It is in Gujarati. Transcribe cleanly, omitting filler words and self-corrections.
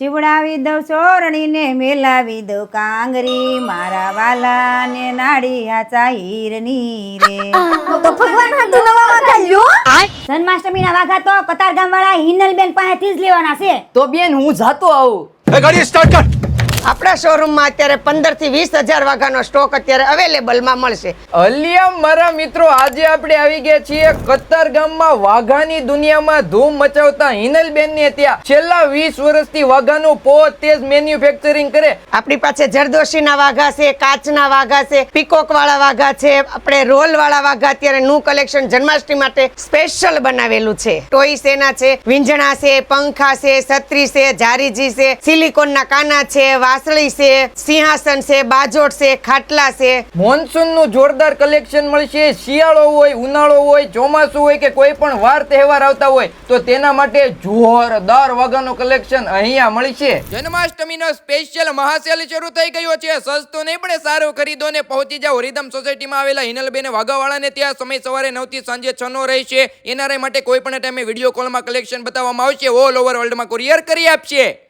શિવડાવી દઉં ચોરણીને મેલાવી દઉં કાંગરી મારા વાલાને નાડી આચા હીરની રે. તો ભગવાન હાટુ નવા વાઘા લ્યો. જન્માષ્ટમીના વાઘા તો કતારગામ વાળા હિનલબેન પાસેથી જ લેવાના છે. તો બેન હું જાતો આવું. ગાડી સ્ટાર્ટ કર. આપણા શોરૂમમાં અત્યારે 15 થી 20,000 વાઘાનો સ્ટોક અત્યારે અવેલેબલમાં મળશે. અલિયા મારા મિત્રો, આજે આપણે આવી ગયા છીએ કતારગામમાં વાઘાની દુનિયામાં ધૂમ મચાવતા હિનલબેન ને ત્યાં છેલ્લા 20 વર્ષથી વાઘાનું પોતે જ મેન્યુફેક્ચરિંગ કરે. આપણી પાસે જરદોશીના વાઘા છે, કાચના વાઘા છે, પીકોક વાળા વાઘા છે, આપણે રોલ વાળા વાઘા અત્યારે નું કલેક્શન જન્માષ્ટમી માટે સ્પેશિયલ બનાવેલું છે. ટોય સેના છે, વિંજણા છે, પંખા છે, છત્રી છે, જારીજી છે, સિલિકોનના કાના છે, વાસળી છે, સિંહાસન છે, બાજોટ છે, ખાટલા છે. મોન્સૂન નું જોરદાર કલેક્શન મળશે. શિયાળો હોય, ઉનાળો હોય, ચોમાસું હોય કે કોઈ પણ વાર તહેવાર આવતા હોય તો તેના માટે જોરદાર વાઘાનું કલેક્શન અહીંયા મળશે. જન્માષ્ટમીનો સ્પેશિયલ મહાસેલ શરૂ થઈ ગયો છે. સસ્તું નહીં પણ સારું ખરીદો ને પહોંચી જાઓ રીધમ સોસાયટીમાં આવેલા હિનલબેન વાઘાવાળાને. ત્યાં સમય સવારે 9 થી સાંજે 6 નો રહેશે. એનઆરઆઈ માટે કોઈ પણ ટાઈમે વિડીયો કોલમાં કલેક્શન બતાવવામાં આવશે. ઓલ ઓવર વર્લ્ડમાં કુરિયર કરી આપશે.